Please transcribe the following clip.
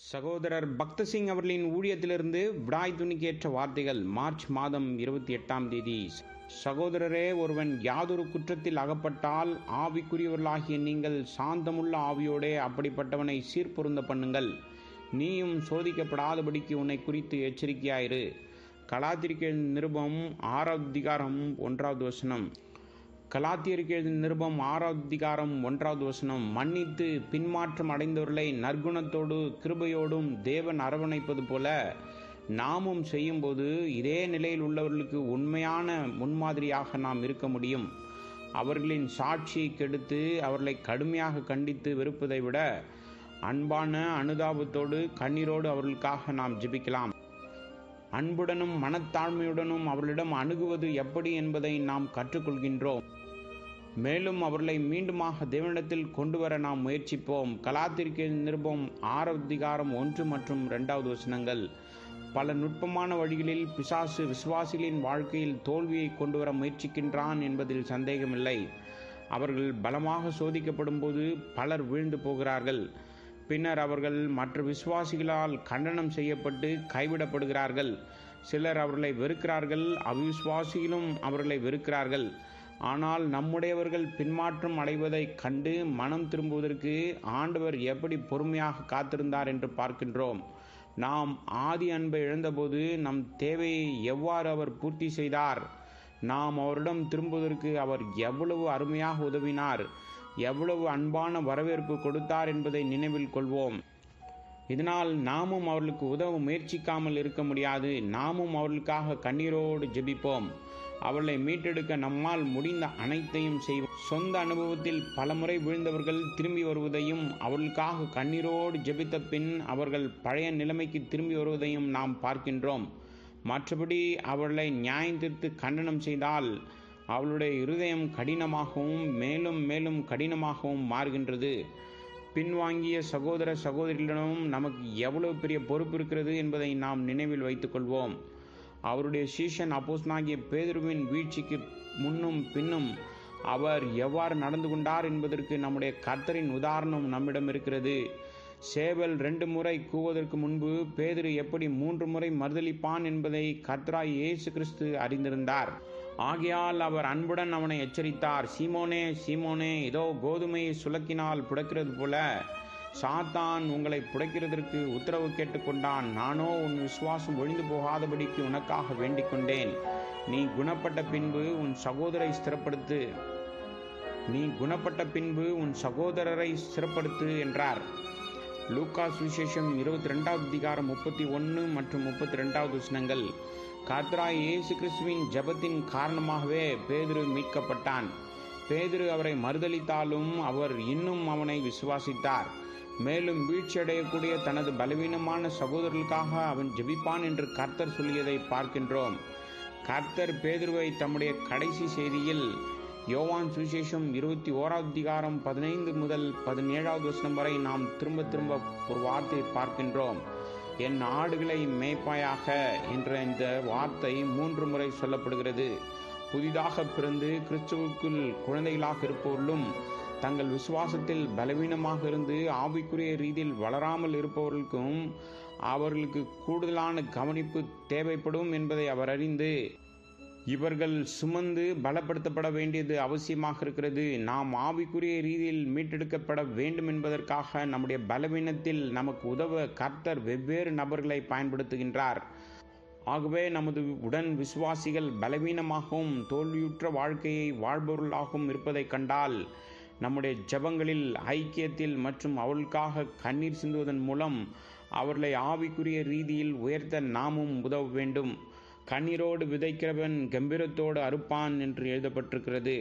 சகோதரர் பக்த சிங் அவர்களின் ஊழியத்திலிருந்து விடாய் துணிக்கேற்ற வார்த்தைகள். மார்ச் மாதம் 28 சகோதரரே, ஒருவன் யாதொரு குற்றத்தில் அகப்பட்டால் ஆவிக்குரியவர்களாகிய நீங்கள் சாந்தமுள்ள ஆவியோடே அப்படிப்பட்டவனை சீர்பொருந்த பண்ணுங்கள். நீயும் சோதிக்கப்படாதபடிக்கு உன்னை குறித்து எச்சரிக்கையாயிரு. கலாத்தியருக்கு நிருபம் 6 கலாத்தியருக்கு நிருபம் 6 மன்னித்து பின்மாற்றம் அடைந்தவர்களை நற்குணத்தோடு கிருபையோடும் தேவன் அரவணைப்பது போல நாமும் செய்யும்போது இதே நிலையில் உள்ளவர்களுக்கு உண்மையான முன்மாதிரியாக நாம் இருக்க முடியும். அவர்களின் சாட்சியை கெடுத்து அவர்களை கடுமையாக கண்டித்து வெறுப்பதை விட அன்பான அனுதாபத்தோடு கண்ணீரோடு அவர்களுக்காக நாம் ஜெபிக்கலாம். அன்புடனும் மனத்தாழ்மையுடனும் அவர்களிடம் அணுகுவது எப்படி என்பதை நாம் கற்றுக்கொள்கின்றோம். மேலும் அவர்களை மீண்டுமாக தேவனிடத்தில் கொண்டு வர நாம் முயற்சிப்போம். கலாத்தியருக்கு நிருபம் 6 மற்றும் 2 பல நுட்பமான வழிகளில் பிசாசு விசுவாசிகளின் வாழ்க்கையில் தோல்வியை கொண்டு வர முயற்சிக்கின்றான் என்பதில் சந்தேகமில்லை. அவர்கள் பலமாக சோதிக்கப்படும் போது பலர் வீழ்ந்து போகிறார்கள். பின்னர் அவர்கள் மற்ற விசுவாசிகளால் கண்டனம் செய்யப்பட்டு கைவிடப்படுகிறார்கள். சிலர் அவர்களை வெறுக்கிறார்கள், அவிசுவாசிகளும் அவர்களை வெறுக்கிறார்கள். ஆனால் நம்முடையவர்கள் பின்மாற்றம் அடைவதை கண்டு மனம் திரும்புவதற்கு ஆண்டவர் எப்படி பொறுமையாக காத்திருந்தார் என்று பார்க்கின்றோம். நாம் ஆதி அன்பை இழந்தபோது நம் தேவையை எவ்வாறு அவர் பூர்த்தி செய்தார், நாம் அவரிடம் திரும்புவதற்கு அவர் எவ்வளவு அருமையாக உதவினார், எவ்வளவு அன்பான வரவேற்பு கொடுத்தார் என்பதை நினைவில் கொள்வோம். இதனால் நாமும் அவர்களுக்கு உதவ முயற்சிக்காமல் இருக்க முடியாது. நாமும் அவர்களுக்காக கண்ணீரோடு ஜெபிப்போம். அவர்களை மீட்டெடுக்க நம்மால் முடிந்த அனைத்தையும் செய்வோம். சொந்த அனுபவத்தில் பலமுறை வீழ்ந்தவர்கள் திரும்பி வருவதையும் அவர்களுக்காக கண்ணீரோடு ஜெபித்த பின் அவர்கள் பழைய நிலைமைக்கு திரும்பி வருவதையும் நாம் பார்க்கின்றோம். மற்றபடி அவர்களை நியாயந்தீர்த்து கண்டனம் செய்தால் அவளுடைய இருதயம் கடினமாகவும் மேலும் மேலும் கடினமாகவும் மாறுகின்றது. பின்வாங்கிய சகோதர சகோதரிகளிடமும் நமக்கு எவ்வளவு பெரிய பொறுப்பு இருக்கிறது என்பதை நாம் நினைவில் வைத்துக் கொள்வோம். அவருடைய சீஷன் அப்போஸ்தலனாகிய பேதுருவின் வீழ்ச்சிக்கு முன்னும் பின்னும் அவர் எவ்வாறு நடந்து கொண்டார் என்பதற்கு நம்முடைய கர்த்தரின் உதாரணம் நம்மிடம் இருக்கிறது. சேவல் 2 முறை கூவதற்கு முன்பு பேதுரு எப்படி 3 முறை மறுதலிப்பான் என்பதை கர்த்தராய் இயேசு கிறிஸ்து அறிந்திருந்தார். ஆகையால் அவர் அன்புடன் அவனை எச்சரித்தார். சீமோனே சீமோனே, இதோ கோதுமையை சுலக்கினால் புடைக்கிறது போல சாத்தான் உங்களை புடைக்கிறதற்கு உத்தரவு கேட்டுக்கொண்டான். நானோ உன் விசுவாசம் ஒழிந்து போகாதபடிக்கு உனக்காக வேண்டிக் கொண்டேன். நீ குணப்பட்ட பின்பு உன் சகோதரரை ஸ்திரப்படுத்து என்றார். லூக்கா சுவிசேஷம் 22 மற்றும் 32 கர்த்தராய் இயேசு கிறிஸ்துவின் ஜெபத்தின் காரணமாகவே பேதுரு மீட்கப்பட்டான். பேதுரு அவரை மறுதலித்தாலும் அவர் இன்னும் அவனை விசுவாசித்தார். மேலும் வீழ்ச்சியடையக்கூடிய தனது பலவீனமான சகோதரர்களுக்காக அவன் ஜெபிப்பான் என்று கர்த்தர் சொல்லியதை பார்க்கின்றோம். கர்த்தர் பேதுருவை தம்முடைய கடைசி செய்தியில் யோவான் சுவிசேஷம் 21 15 முதல் 17 வரை நாம் திரும்ப ஒரு வார்த்தையை பார்க்கின்றோம். என் ஆடுகளை மேய்ப்பாயாக என்ற இந்த வார்த்தை 3 முறை சொல்லப்படுகிறது. புதிதாக பிறந்து கிறிஸ்துவுக்குள் குழந்தைகளாக இருப்பவர்களும் தங்கள் விசுவாசத்தில் பலவீனமாக இருந்து ஆவிக்குரிய ரீதியில் வளராமல் இருப்பவர்களுக்கும் அவர்களுக்கு கூடுதலான கவனிப்பு தேவைப்படும் என்பதை அவர் அறிந்து இவர்கள் சுமந்து பலப்படுத்தப்பட வேண்டியது அவசியமாக இருக்கிறது. நாம் ஆவிக்குரிய ரீதியில் மீட்டெடுக்கப்பட வேண்டும் என்பதற்காக நம்முடைய பலவீனத்தில் நமக்கு உதவ கர்த்தர் வெவ்வேறு நபர்களை பயன்படுத்துகின்றார். ஆகவே நமது உடன் விசுவாசிகள் பலவீனமாகவும் தோல்வியுற்ற வாழ்க்கையை வாழ்பவர்களாகவும் இருப்பதை கண்டால் நம்முடைய ஜெபங்களில் ஐக்கியத்தில் மற்றும் அவர்களுக்காக கண்ணீர் சிந்துவதன் மூலம் அவர்களை ஆவிக்குரிய ரீதியில் உயர்த்த நாமும் உதவ வேண்டும். கண்ணீரோடு விதைக்கிறவன் கம்பீரத்தோடு அறுப்பான் என்று எழுதப்பட்டிருக்கிறது.